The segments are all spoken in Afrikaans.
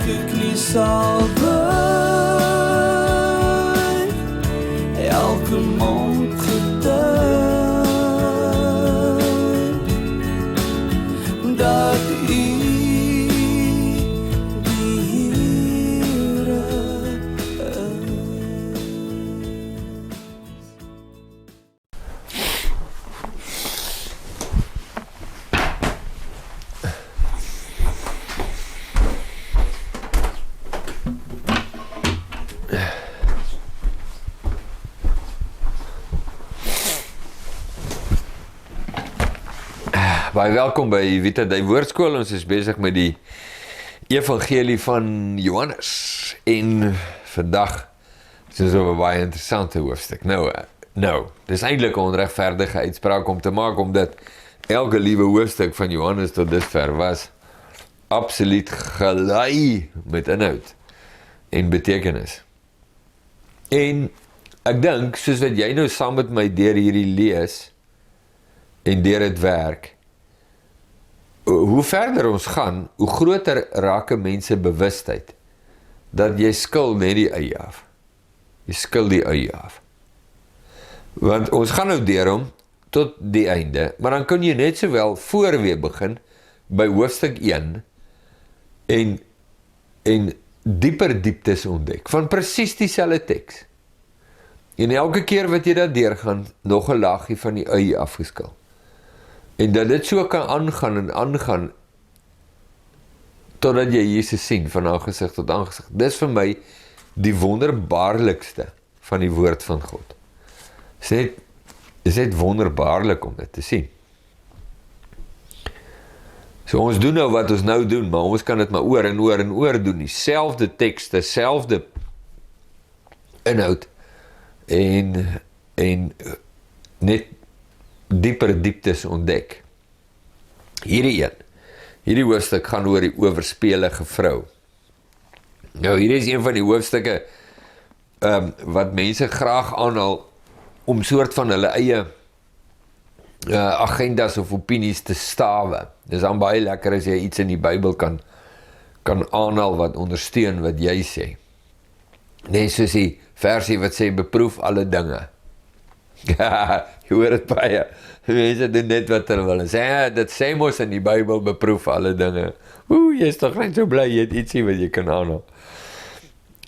elke knie sal buig, elke mond getuig, dat U die Here is. Baie welkom by Vita die Woordskool. Ons is besig met die Evangelie van Johannes. En vandag is ons op 'n baie interessante hoofstuk. Nou, dis eintlik 'n onregverdige uitspraak om te maak, omdat elke liewe hoofstuk van Johannes tot dusver was absoluut gelei met inhoud en betekenis. En ek dink, soos wat jy nou saam met my deur hierdie lees en deur dit werk, hoe verder ons gaan, hoe groter raak 'n mens se bewustheid dat jy skil net die eie af. Jy skil die eie af. Want ons gaan nou deur hom tot die einde, maar dan kan jy net sowel voor weer begin by hoofstuk 1 en dieper dieptes ontdek van presies dieselfde teks. En elke keer wat jy dat deurgaan, nog 'n laagie van die eie afgeskil. En dat dit so kan aangaan en aangaan, totdat jy Jesus sien, van aangesig tot aangesig. Dis vir my die wonderbaarlikste van die woord van God. Dit is net wonderbaarlik om dit te sien. So ons doen nou wat ons nou doen, maar ons kan dit maar oor en oor en oor doen, dieselfde tekste, selfde inhoud, en net dieper dieptes ontdek. Hierdie hoofstuk gaan oor die owerspelige vrou. Nou, hierdie is een van die hoofstukke wat mense graag aanhaal om soort van hulle eie agendas of opinies te stawe. Dis dan baie lekker as jy iets in die Bybel kan aanhaal wat ondersteun wat jy sê. Net soos die versie wat sê, beproef alle dinge. Ja, jy hoor het baie. Mense doen net wat hulle wil. Dit sê mos in die Bybel, beproef alle dinge. Jy is toch net so bly, jy het ietsie wat jy kan aanhaal.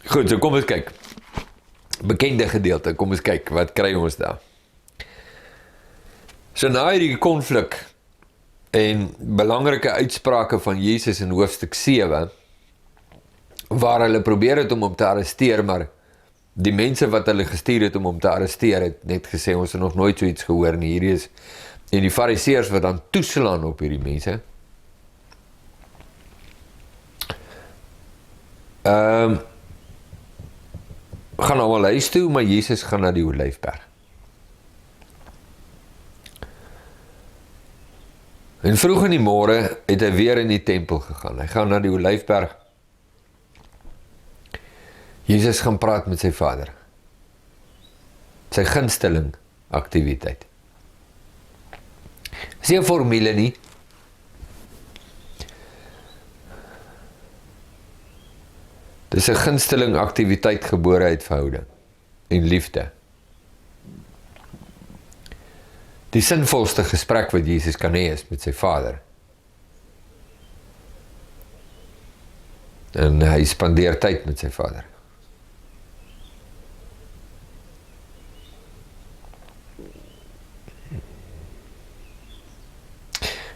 Goed, so kom ons kyk. Bekende gedeelte, kom ons kyk, wat kry ons daar? So na hierdie konflik en belangrike uitsprake van Jesus in hoofstuk 7, waar hulle probeer het om te arresteer, maar die mense wat hulle gestuur het om te arresteer het net gesê, ons het nog nooit so iets gehoor nie, hierdie is, en die fariseërs wat dan toeslaan op hierdie mense, gaan allemaal huis toe, maar Jesus gaan na die Olyfberg. En vroeg in die môre het hy weer in die tempel gegaan, hy gaan na die Olyfberg. Jesus gaan praat met sy Vader. Sy gunsteling aktiwiteit. Dis nie 'n formule nie. Dis 'n gunsteling aktiwiteit gebore uit verhouding en liefde. Die sinvolste gesprek wat Jesus kan hê is met sy Vader. En hy spandeer tyd met sy Vader.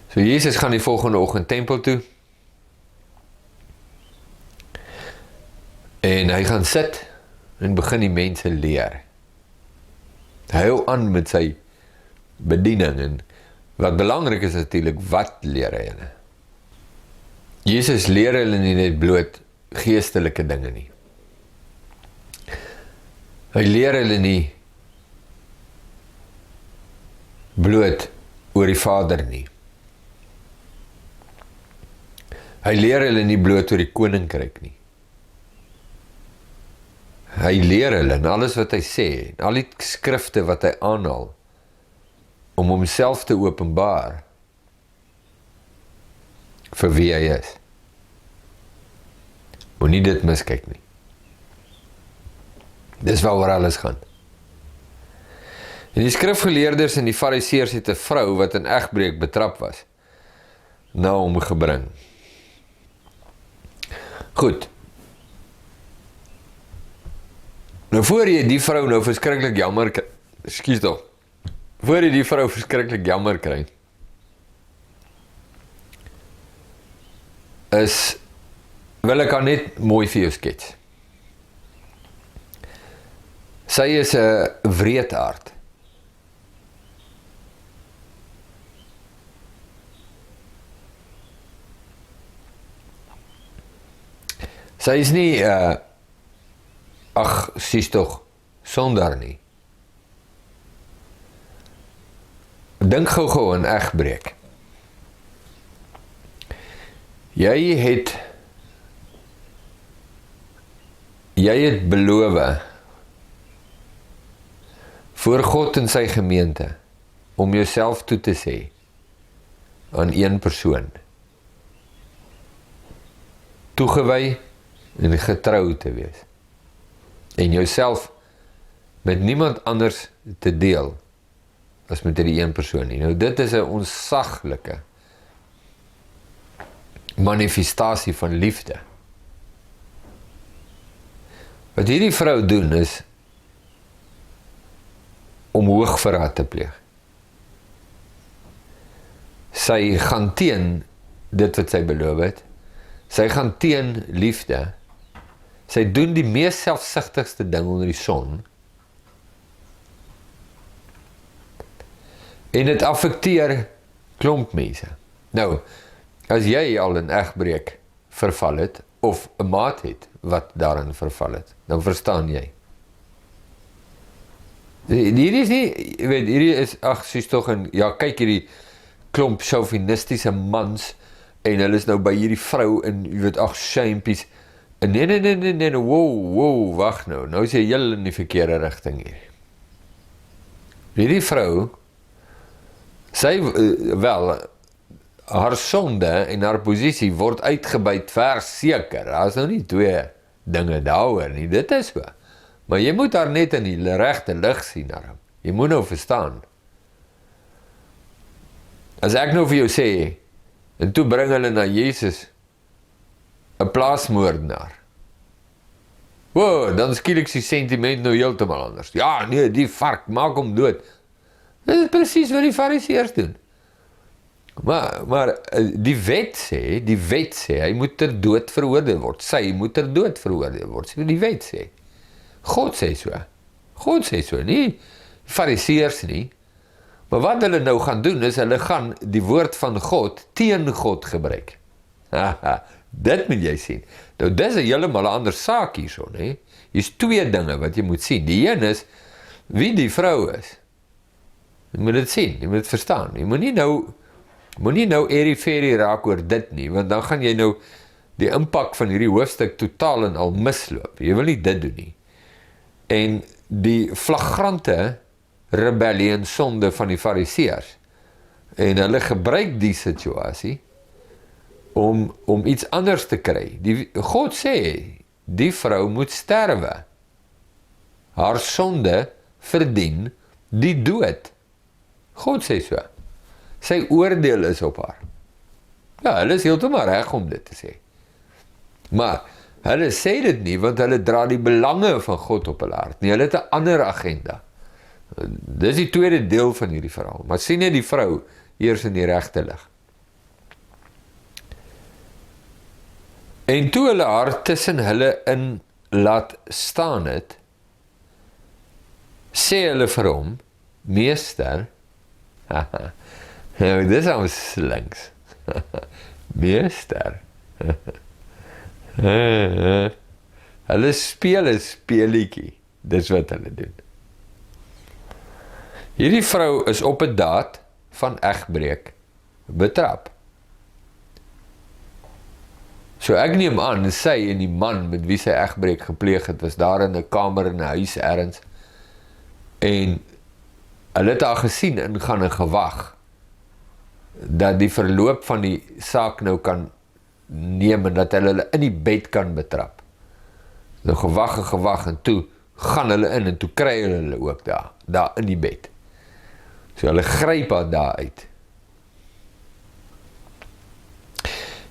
So Jesus gaan die volgende oggend tempel toe, en hy gaan sit, en begin die mense leer. Hy hou aan met sy bediening, en wat belangrik is natuurlik, wat leer hy hulle? Jesus leer hulle nie net bloot geestelike dinge nie. Hy leer hulle nie bloot oor die Vader nie. Hy leer hulle nie bloot oor die koninkryk nie. Hy leer hulle in alles wat hy sê, en al die skrifte wat hy aanhaal, om homself te openbaar vir wie hy is. Moenie dit miskyk nie. Dis waaroor alles gaan. En die skrifgeleerders en die fariseërs het 'n vrou wat in egbreek betrap was, na hom gebring. Goed. Nou voor jy die vrou nou verskriklik jammer kry, ekskuus tog, voor jy die vrou verskriklik jammer kry, wil ek haar net mooi vir jou skets. Sy is 'n wreedaard. Sy is nie, sies tog, sonder nie. Dink gou aan egbreek. Jy het beloof voor God en sy gemeente om jouself toe te sê aan een persoon. Toegewy en getrou te wees. En jouself met niemand anders te deel as met die een persoon nie. Nou dit is 'n onsaglike manifestasie van liefde. Wat hierdie vrou doen is om hoogverraad te pleeg. Sy gaan teen dit wat sy beloof het. Sy gaan teen liefde. Sy doen die mees selfsugtigste ding onder die son. En dit affekteer klomp mense. Nou, as jy al in egbreek verval het, of 'n maat het wat daarin verval het, dan verstaan jy. Hierdie is nie, jy weet, hierdie is, sies tog, ja, kyk hierdie klomp chauvinistiese mans, en hulle is nou by hierdie vrou, en jy weet, shampies, nee, wow, wag nou is jy heel in die verkeerde rigting hier. Hierdie vrou, sy, haar sonde en haar posisie word uitgebuit verseker. Daar is nou nie twee dinge daaroor nie, dit is so. Maar jy moet haar net in die regte lig sien daarom. Jy moet nou verstaan. As ek nou vir jou sê, en toe bring hulle na Jesus 'n plaasmoordenaar. Wow, dan skielik is die sentiment nou heeltemal anders. Ja, nee, die vark, maak hom dood. Dit is presies wat die fariseërs doen. Maar die wet sê, hy moet ter dood veroordeel word. Sy moet ter dood veroordeel word. Die wet sê. God sê so, nie fariseërs nie. Maar wat hulle nou gaan doen, is hulle gaan die woord van God teen God gebruik. Dit moet jy sien. Nou, dis 'n heeltemal 'n ander saak hierso, nee. Hier's twee dinge wat jy moet sien. Die een is, wie die vrou is. Jy moet dit sien, jy moet dit verstaan. Jy moenie nou eri-feri raak oor dit nie, want dan gaan jy nou die impak van hierdie hoofstuk totaal en al misloop. Jy wil nie dit doen nie. En die flagrante rebellie en sonde van die fariseërs. En hulle gebruik die situasie om iets anders te kry. God sê, die vrou moet sterwe. Haar sonde verdien die dood. God sê so. Sy oordeel is op haar. Ja, hulle is heeltemal reg om dit te sê. Maar hulle sê dit nie, want hulle dra die belange van God op hulle hart nie. Hulle het 'n ander agenda. Dis die tweede deel van hierdie verhaal. Maar sien net die vrou eers in die regte lig. En toe hulle haar tussen hulle in laat staan het, sê hulle vir hom, meester, nou, dis al slinks, meester, hulle speel 'n speelietjie, dis wat hulle doen. Hierdie vrou is op 'n daad van egbreek betrap. So ek neem aan, sy en die man met wie sy egbreek gepleeg het, was daar in 'n kamer in 'n huis ergens, en hulle het haar gesien ingaan en gewag, dat die verloop van die saak nou kan neem en dat hulle in die bed kan betrap. Nou gewag en toe gaan hulle in en toe kry hulle ook daar in die bed. So hulle gryp haar daar uit.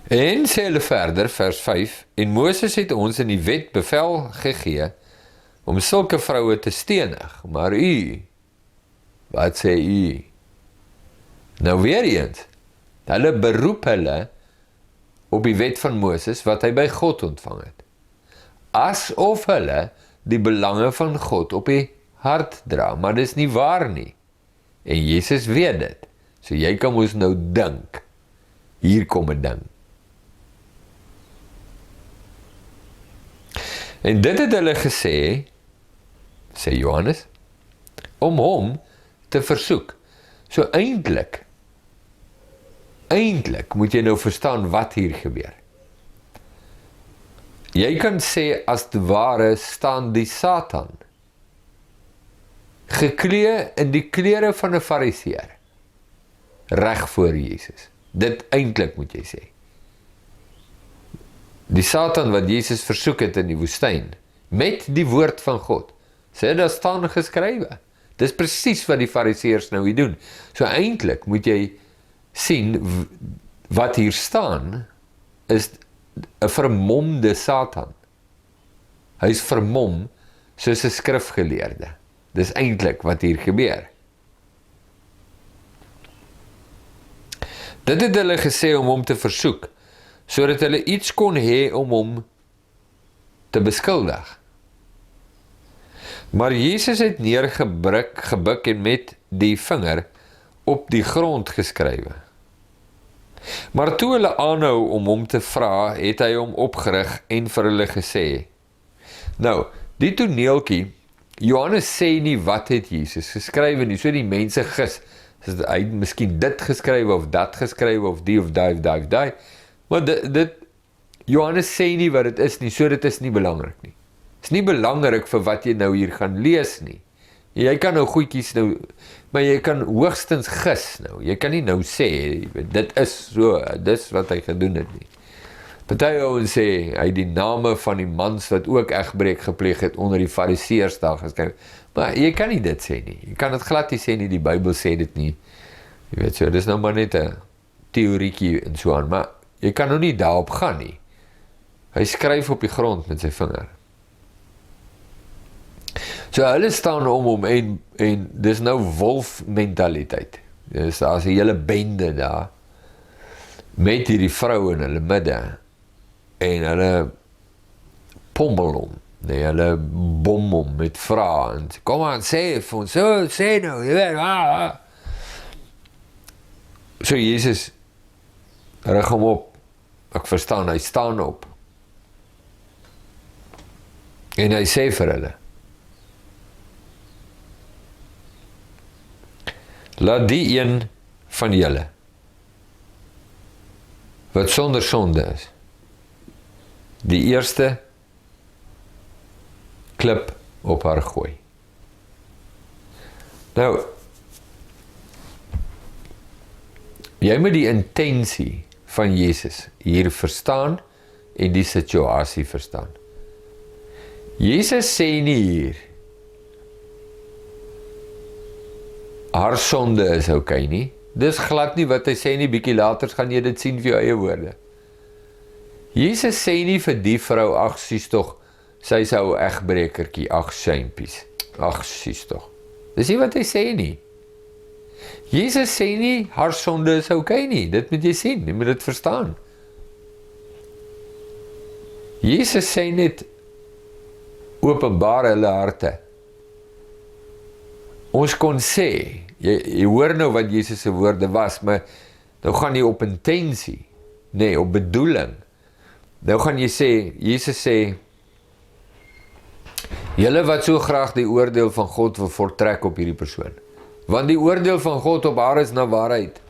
En sê hulle verder, vers 5, en Moses het ons in die wet bevel gegee om sulke vroue te stenig, maar u, wat sê u? Nou weer eens, hulle beroep hulle op die wet van Moses wat hy by God ontvang het. Asof hulle die belange van God op die hart dra, maar dis nie waar nie. En Jesus weet dit. So jy kan ons nou dink. Hier kom 'n ding. En dit het hulle gesê, sê Johannes, om hom te versoek. So eintlik moet jy nou verstaan wat hier gebeur. Jy kan sê, as die ware staan die Satan, geklee in die klere van 'n fariseer, reg voor Jesus. Dit eintlik moet jy sê. Die Satan wat Jesus versoek het in die woestyn, met die woord van God, sê daar staan geskrywe. Dis presies wat die fariseërs nou hier doen. So eintlik moet jy sien, wat hier staan, is 'n vermomde Satan. Hy is vermom soos 'n skrifgeleerde. Dis eintlik wat hier gebeur. Dit het hulle gesê om hom te versoek, sodat hulle iets kon hê om hom te beskuldig. Maar Jesus het gebuk en met die vinger op die grond geskrywe. Maar toe hulle aanhou om hom te vra, het hy hom opgerig en vir hulle gesê. Nou, die toneeltjie, Johannes sê nie wat het Jesus geskrywe nie, so die mense gis, hy het miskien dit geskrywe of dat geskrywe of die of die, maar Johannes sê nie wat dit is nie, so dit is nie belangrik nie. Dit is nie belangrik vir wat jy nou hier gaan lees nie. Jy kan nou goedjies nou, maar jy kan hoogstens gis nou, jy kan nie nou sê, dit is so, dis wat hy gedoen het nie. Party ouens sê, hy die name van die mans wat ook egbreek gepleeg het onder die fariseërs daar geskryf, maar jy kan nie dit sê nie, jy kan dit glad nie sê nie, die Bybel sê dit nie, jy weet so, dis nou maar net 'n teoriekie en so aan, maar jy kan nou nie daarop gaan nie. Hy skryf op die grond met sy vinger. So hulle staan om hom en dis nou wolf mentaliteit. Dis daar's 'n hele bende daar met hierdie vrou in hulle midde en hulle pommel hom. Nee, hulle bom hom met vrae en kom aan sê vir ons, so sê nou, jy weet. So Jesus rig hom op. Ek verstaan, hy staan op. En hy sê vir hulle, laat die een van julle, wat sonder sonde is, die eerste klip op haar gooi. Nou, jy moet die intensie van Jesus hier verstaan en die situasie verstaan. Jesus sê nie hier, haar sonde is okay nie. Dis glad nie wat hy sê nie, bietjie later gaan jy dit sien vir jou eie woorde. Jesus sê nie vir die vrou, ag sies tog, sy is 'n ou egbrekertjie, ag shampies, ag sies tog. Dis nie wat hy sê nie. Jesus sê nie, haar sonde is okay nie, dit moet jy sien, jy moet dit verstaan. Jesus sê net, openbaar hulle harte. Ons kon sê, jy hoor nou wat Jesus se woorde was, maar nou gaan jy op intensie, nee, op bedoeling. Nou gaan jy sê, Jesus sê, julle wat so graag die oordeel van God wil voortrek op hierdie persoon. Want die oordeel van God op haar is na waarheid.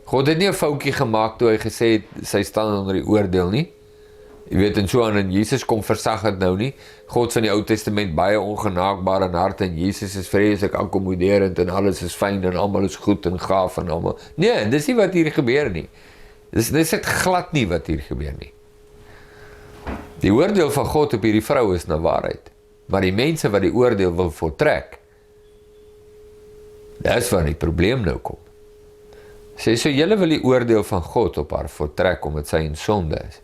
God het nie 'n foutjie gemaak toe hy gesê het, sy staan onder die oordeel nie. Jy weet, en so aan, en Jesus kom versag het nou nie. God van die Ou Testament baie ongenaakbaar in hart, en Jesus is vreeslik akkommoderend, en alles is fyn, en almal is goed en gaaf, en almal. Nee, dis nie wat hier gebeur nie. Dis net glad nie wat hier gebeur nie. Die oordeel van God op hierdie vrou is na waarheid, maar die mense wat die oordeel wil voltrek, dis waar die probleem nou kom. Sê, so julle wil die oordeel van God op haar voltrek, omdat sy in sonde is.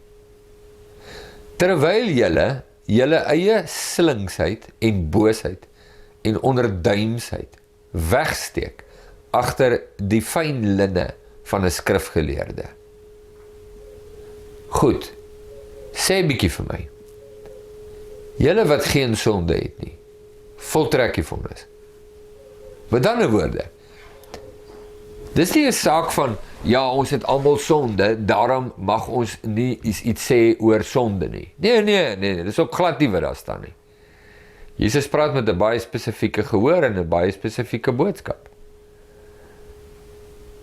Terwyl julle eie slinksheid en boosheid en onderduimsheid wegsteek agter die fyn linne van 'n skrifgeleerde. Goed, sê 'n bietjie vir my. Julle wat geen sonde het nie, voltrek die vonnis. Met ander woorde, dis nie 'n saak van, ja, ons het almal sonde, daarom mag ons nie iets sê oor sonde nie. Nee, dis ook glad nie wat daar staan nie. Jesus praat met 'n baie spesifieke gehoor en 'n baie spesifieke boodskap.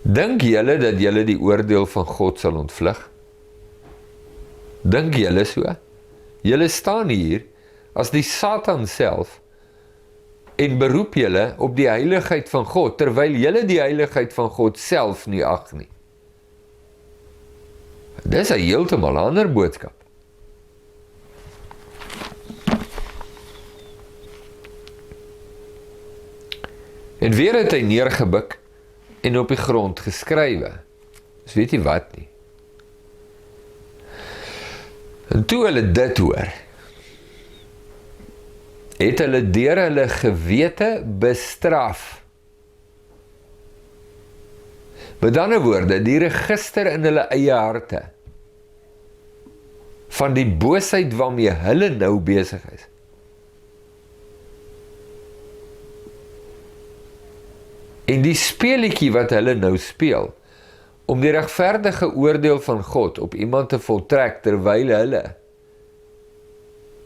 Dink julle dat julle die oordeel van God sal ontvlug? Dink julle so? Julle staan hier as die Satan self en beroep julle op die heiligheid van God, terwyl julle die heiligheid van God self nie ag nie. Dis 'n heeltemal ander boodskap. En weer het hy neergebuk en op die grond geskrywe. Dus weet jy wat nie. En toe hulle dit hoor, het hulle deur hulle gewete bestraf. Met ander woorde, die register in hulle eie harte van die boosheid waarmee hulle nou besig is. En die speletjie wat hulle nou speel, om die regverdige oordeel van God op iemand te voltrek, terwyl hulle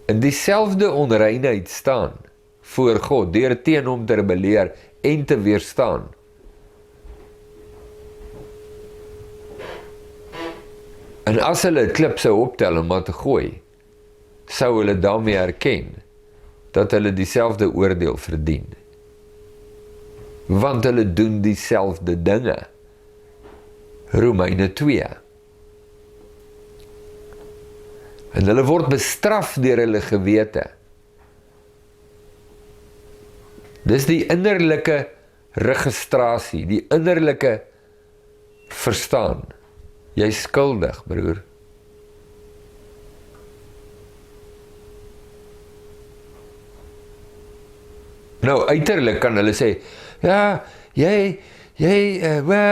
in dieselfde onreinheid staan voor God, deur teen hom te rebelleer en te weerstaan. En as hulle 'n klip sou optel om maar te gooi, sou hulle daarmee erken dat hulle dieselfde oordeel verdien. Want hulle doen dieselfde dinge. Romeine 2. En hulle word bestraf deur hulle gewete. Dis die innerlike registrasie, die innerlike verstaan. Jy is skuldig, broer. Nou, uiterlik kan hulle sê, ja, jy,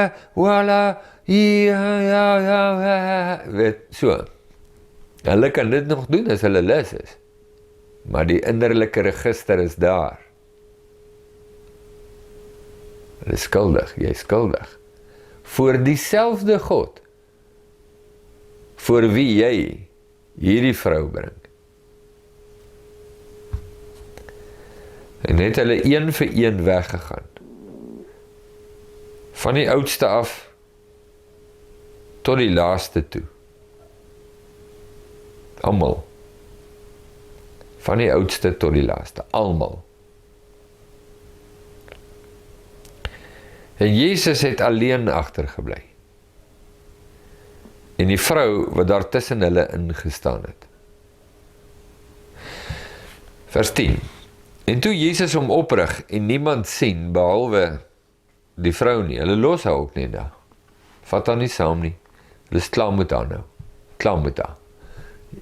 voilà, ja, weet, so. Hulle kan dit nog doen as hulle lus is. Maar die innerlike register is daar. Hulle is skuldig, jy is skuldig. Voor dieselfde God, voor wie jy hierdie vrou bring. En het hulle een vir een weggegaan. Van die oudste af, tot die laaste toe. Almal. Van die oudste tot die laaste, almal. En Jesus het alleen agtergebly. En die vrou wat daar tussen hulle ingestaan het. Vers 10. En toe Jesus hom oprig en niemand sien, behalwe die vrou nie, hulle los haar ook nie daar. Vat haar nie saam nie. Hulle is klaar met haar nou. Klaar met haar.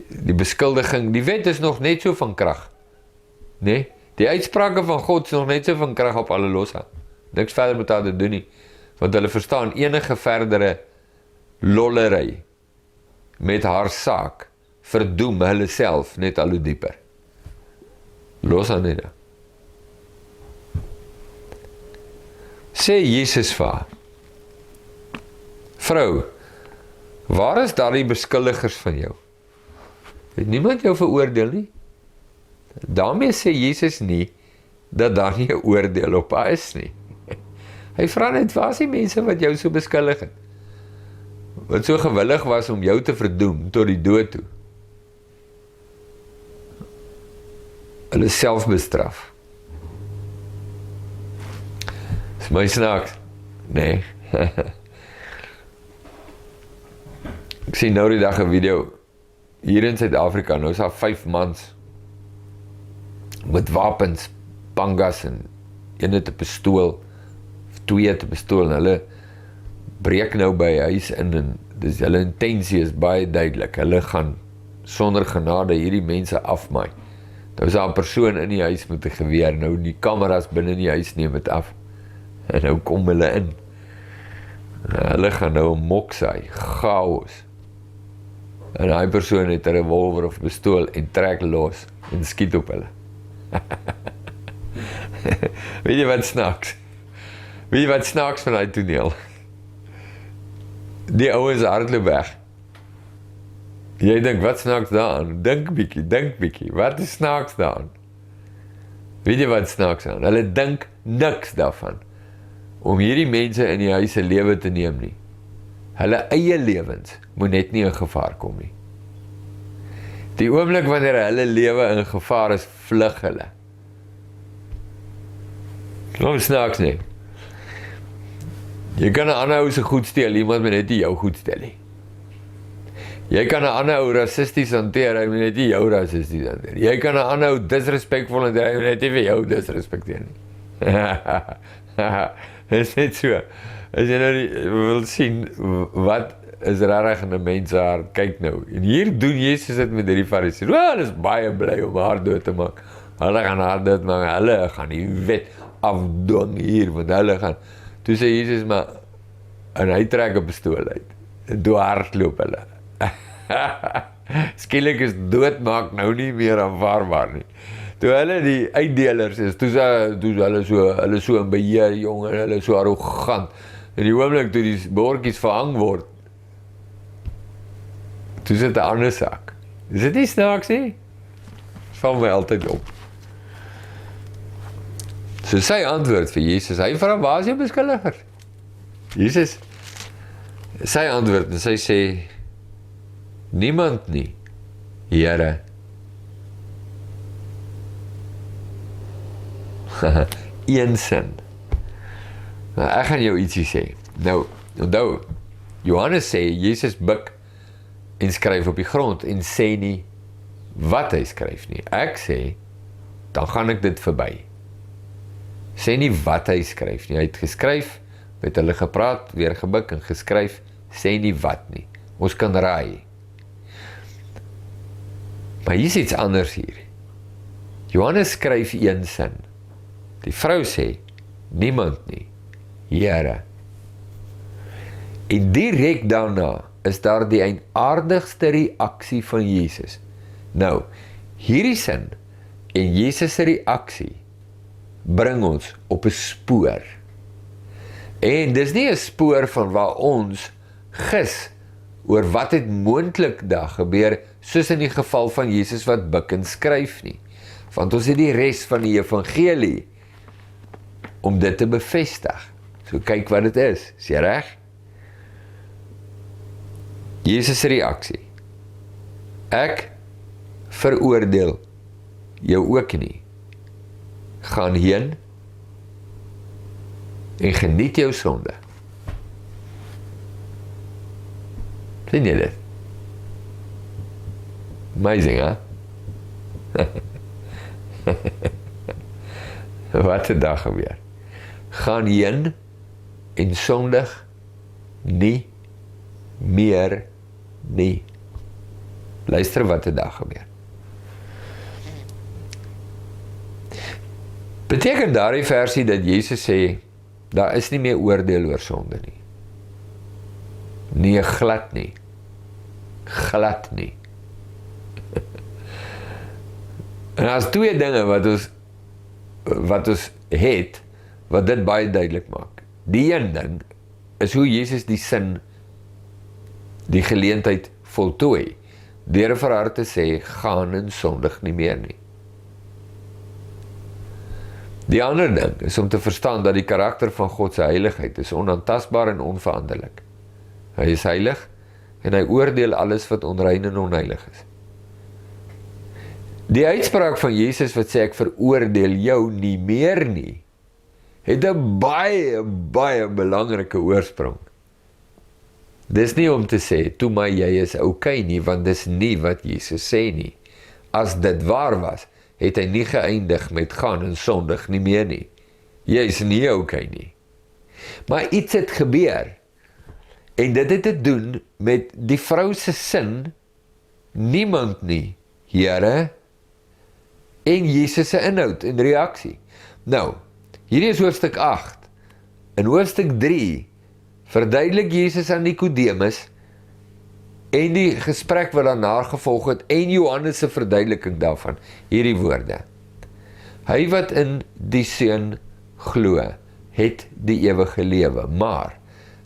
Die beskuldiging, die wet is nog net so van krag. Nee, die uitsprake van God is nog net so van krag op hulle los haar. Niks verder met haar te doen nie. Want hulle verstaan enige verdere lollery met haar saak verdoem hulle self net al hoe dieper. Los haar net. Sê Jesus vir haar, vrou, waar is daar die beskuldigers van jou? Het niemand jou veroordeel nie? Daarmee sê Jesus nie, dat daar nie 'n oordeel op haar is nie. Hy vra net, waar is die mense wat jou so beskuldig het? Wat so gewillig was om jou te verdoem tot die dood toe? Hulle self bestraf. Is my snaaks? Nee. Ek sien nou die dag 'n video hier in Suid-Afrika, nou is daar 5 mans met wapens, pangas en een het 'n pistool, 2 het 'n pistool en hulle breek nou by 'n huis in en dis hulle intensie is baie duidelik. Hulle gaan sonder genade hierdie mense afmaai. Nou is daar 'n persoon in die huis met 'n geweer, nou die kameras binne die huis neem dit af. En nou kom hulle in. Hulle gaan nou 'n mok saai, chaos. En daai persoon het 'n revolver of pistool en trek los en skiet op hulle. Weet jy wat snaaks? Weet jy wat snaaks van daai toneel? Die ouens hardloop weg. Jy dink, wat snaaks daaraan? Dink bietjie, wat is snaaks daaraan? Weet jy wat snaaks aan? Hulle dink niks daarvan om hierdie mense in die huis se lewe te neem nie. Hulle eie lewens moet net nie in gevaar kom nie. Die oomblik wanneer hulle lewe in gevaar is, vlug hulle. Kom snaaks nie. Jy kan 'n ander ou se goed steel, iemand moet net nie jou goed steel nie. Jy kan 'n ander ou rassisties hanteer, hy moet net nie jou rassisties hanteer. Jy kan 'n ander ou disrespekvol hanteer, hy moet net nie vir jou disrespekteer nie. Is net so. As jy nou wil sien wat is regtig in 'n mens se hart, kyk nou. En hier doen Jesus dit met hierdie fariseërs. Hulle is baie bly om haar dood te maak. Hulle gaan haar dood maak. Hulle gaan die wet afdwing hier, want hulle gaan. Toe sê Jesus maar, en hy trek 'n pistool uit. En toe hardloop hulle. Skielik is doodmaak nou nie meer aanvaarbaar nie. Toe hulle die uitdelers is, toe hulle so in beheer, jong, en hulle so arrogant. En die oomblik toe die bordjies verhang word, toe sit 'n ander sak. Is dit nie snaaks nie? Val my altyd op. So sy antwoord vir Jesus, hy vra, waar is jou beskuldiger? Jesus, sy antwoord en sy sê, niemand nie, Here. Een sin. Nou, ek gaan jou ietsie sê. Nou, onthou, Johannes sê, Jesus buk en skryf op die grond en sê nie wat hy skryf nie. Ek sê, dan gaan ek dit verby. Sê nie wat hy skryf nie. Hy het geskryf, met hulle gepraat, weer gebuk en geskryf, sê nie wat nie. Ons kan raai. Maar hier is iets anders hier. Johannes skryf een sin. Die vrou sê, niemand nie, Here. En direk daarna is daar die eienaardigste reaksie van Jesus. Nou, hierdie sin en Jesus se reaksie bring ons op 'n spoor. En dis nie 'n spoor van waar ons gis oor wat het moontlik daar gebeur, soos in die geval van Jesus wat buk en skryf nie. Want ons het die res van die evangelie om dit te bevestig. So kyk wat dit is jy reg? Jesus se reaksie. Ek veroordeel jou ook nie. Gaan heen en geniet jou sonde. Sien jy dit? Amazing, hè? Wat 'n dag gebeur. Gaan heen en sondig nie meer nie. Luister wat 'n dag gebeur. Beteken daardie versie dat Jesus sê, daar is nie meer oordeel oor sonde nie? Nee, glad nie. Glad nie. En daar's twee dinge wat ons het, wat dit baie duidelik maak. Die een ding is hoe Jesus die sin, die geleentheid voltooi, deur vir haar te sê, gaan en sondig nie meer nie. Die ander ding is om te verstaan dat die karakter van God se heiligheid is onaantastbaar en onveranderlik. Hy is heilig en hy oordeel alles wat onrein en onheilig is. Die uitspraak van Jesus wat sê ek veroordeel jou nie meer nie, het 'n baie belangrike oorsprong. Dis nie om te sê, toe maar jy is okay nie, want dis nie wat Jesus sê nie. As dit waar was, het hy nie geëindig met gaan en sondig nie meer nie. Jy is nie okay nie. Maar iets het gebeur, en dit het te doen met die vrou se sin, niemand nie, Here, en Jesus se inhoud en reaksie. Nou, hierdie is hoofstuk 8. In hoofstuk 3 verduidelik Jesus aan Nikodemus en die gesprek wat daarna gevolg het en Johannes se verduideliking daarvan, hierdie woorde. Hy wat in die Seun glo, het die ewige lewe, maar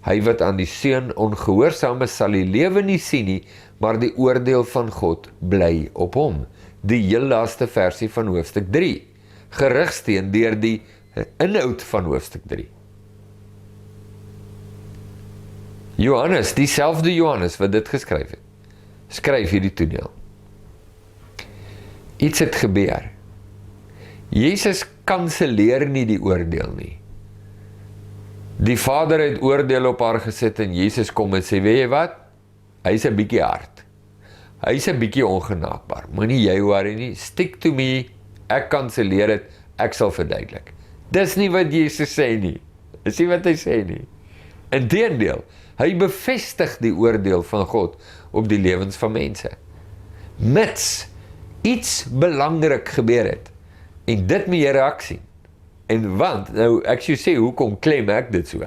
hy wat aan die Seun ongehoorsaam is, sal die lewe nie sien nie, maar die oordeel van God bly op hom. Die heel laaste versie van hoofstuk 3, gerigsteen deur die inhoud van hoofstuk 3. Johannes, dieselfde Johannes wat dit geskryf het, skryf hierdie toneel. Iets het gebeur. Jesus kanselleer nie die oordeel nie. Die Vader het oordeel op haar gesit en Jesus kom en sê, weet jy wat? Hy is 'n bietjie hard. Hy is 'n bietjie ongenaakbaar. Moenie jy worry nie, stick to me, ek kanselleer dit, ek sal verduidelik. Dis nie wat Jesus sê nie. Dis nie wat hy sê nie. Inteendeel, hy bevestig die oordeel van God op die lewens van mense. Mits iets belangrik gebeur het, en dit moet jy raak sien. En want, nou ek sou sê, hoekom klem ek dit so?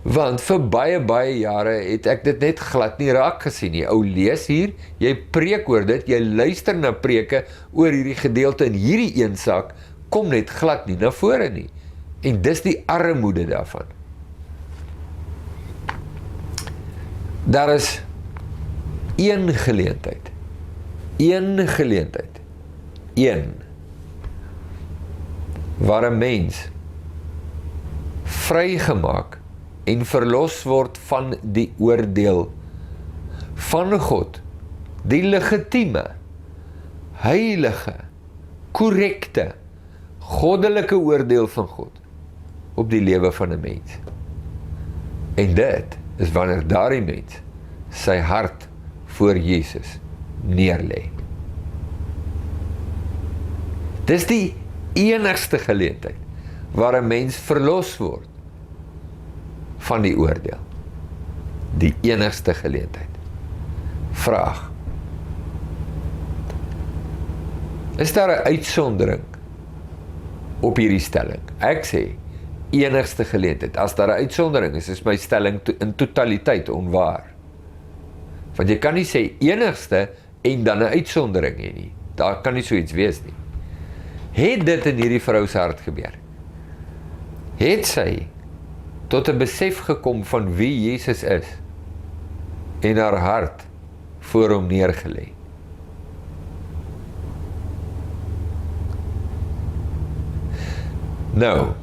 Want vir baie jare het ek dit net glad nie raak gesien nie. Ou lees hier, jy preek oor dit, jy luister na preke oor hierdie gedeelte en hierdie een saak kom net glad nie na vore nie. En dis die armoede daarvan. Daar is een geleentheid, waar 'n mens vrygemaak en verlos word van die oordeel van God, die legitieme, heilige, korrekte, goddelike oordeel van God op die lewe van 'n mens. En dit is wanneer daardie mens sy hart voor Jesus neerlê. Dis die enigste geleentheid waar 'n mens verlos word van die oordeel. Die enigste geleentheid. Vraag. Is daar 'n uitsondering op hierdie stelling? Ek sê, enigste geleentheid. As daar 'n uitsondering is my stelling in totaliteit onwaar. Want jy kan nie sê enigste en dan 'n uitsondering hê nie. Daar kan nie so iets wees nie. Het dit in hierdie vrou se hart gebeur? Het sy tot 'n besef gekom van wie Jesus is en haar hart voor hom neergelê? Nou,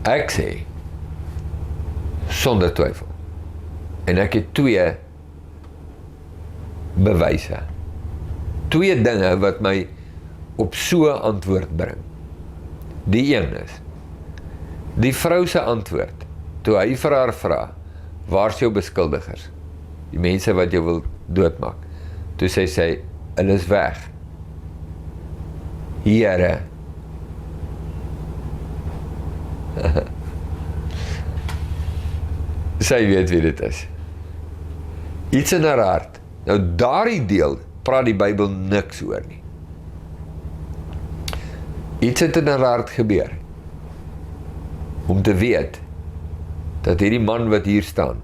ek sê, sonder twyfel, en ek het twee bewyse, twee dinge wat my op so antwoord bring. Die een is, die vrou se antwoord, toe hy vir haar vra, waar is jou beskuldigers? Die mense wat jou wil doodmaak. Toe sê sy, hulle is weg. Here, sy weet wie dit is. Iets in haar hart. Nou daardie deel praat die Bybel niks oor nie. Iets het in haar hart gebeur. Om te weet dat hierdie man wat hier staan,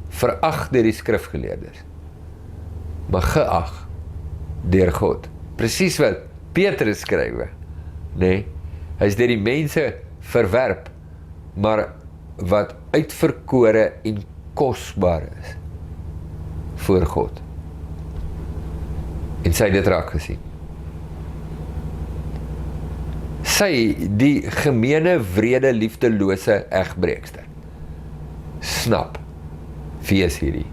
verag deur die skrifgeleerdes, maar geag deur God. Presies wat Petrus skryf, nee, hy is deur die mense verwerp, maar wat uitverkore en kosbaar is voor God. En sy het dit raak gesien. Sy, die gemeene, wrede, liefdelose egbreekster, snap, wie is hierdie?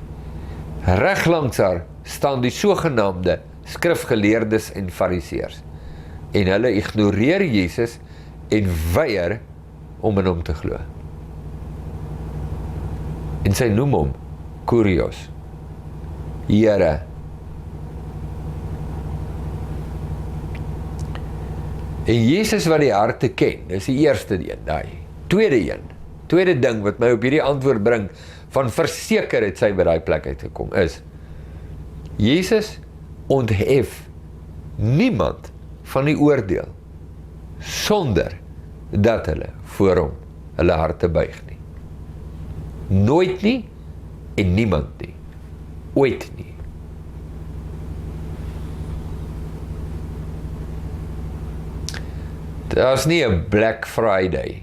Reg langs haar staan die sogenaamde skrifgeleerdes en fariseërs, en hulle ignoreer Jesus en weier om in hom te glo. En sy noem hom Kurios, Here. En Jesus wat die harte ken, dis die eerste een, daai. Tweede ding wat my op hierdie antwoord bring, van verseker het sy by daai plek uitgekom, is, Jesus onthef niemand van die oordeel, sonder dat hulle voor hom hulle harte buig nie. Nooit nie, en niemand nie. Ooit nie. Daar is nie 'n Black Friday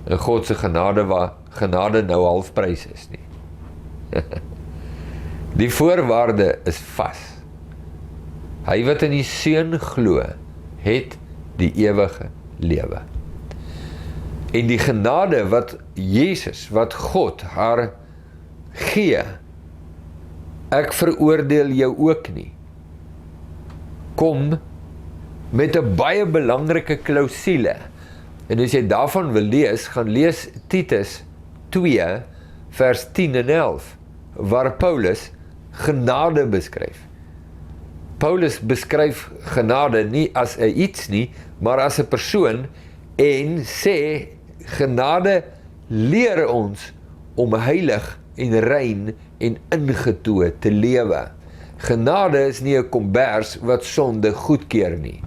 in God se genade waar genade nou halfprys is nie. Die voorwaarde is vas. Hy wat in die Seun glo, het die ewige lewe. En die genade wat Jesus, wat God haar gee, ek veroordeel jou ook nie, kom met 'n baie belangrike klousule. En as jy daarvan wil lees, gaan lees Titus 2 vers 10 en 11, waar Paulus genade beskryf. Paulus beskryf genade nie as 'n iets nie, maar as 'n persoon, en sê, genade leer ons om heilig en rein en ingetoe te lewe. Genade is nie 'n kombers wat sonde goedkeur nie.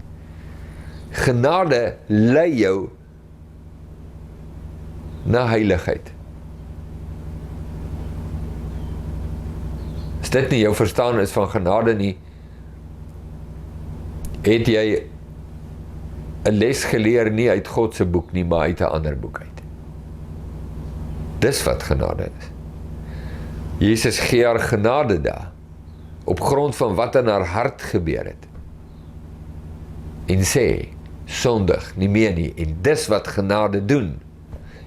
Genade lei jou na heiligheid. As dit nie jou verstaan is van genade nie, het jy 'n les geleer nie uit God se boek nie, maar uit 'n ander boek uit. Dis wat genade is. Jesus gee haar genade daar, op grond van wat in haar hart gebeur het. En sê, sondig nie meer nie, en dis wat genade doen.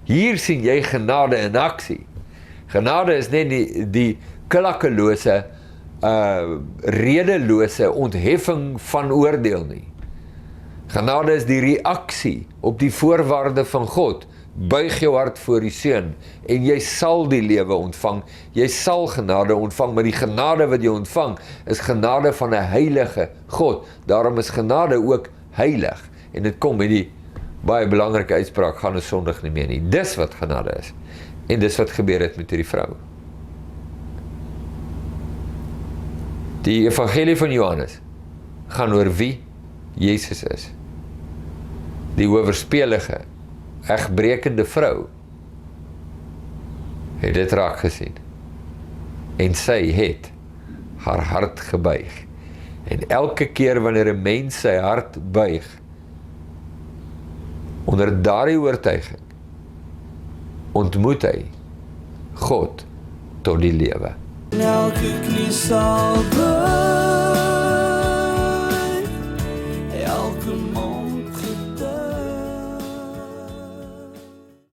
Hier sien jy genade in aksie. Genade is net die klakkelose, redelose ontheffing van oordeel nie. Genade is die reaksie op die voorwaarde van God. Buig jou hart voor die Seun, en jy sal die lewe ontvang, jy sal genade ontvang, maar die genade wat jy ontvang, is genade van 'n heilige God. Daarom is genade ook heilig, en dit kom met die baie belangrike uitspraak, gaan 'n sondig nie meer nie. Dis wat genade is, en dis wat gebeur het met hierdie vrou. Die evangelie van Johannes gaan oor wie Jesus is. Die owerspelige, egbrekende vrou het dit raak gesien, en sy het haar hart gebuig. En elke keer wanneer 'n mens sy hart buig, onder daardie oortuiging, ontmoet hy God tot die lewe. Elke knie sal buig.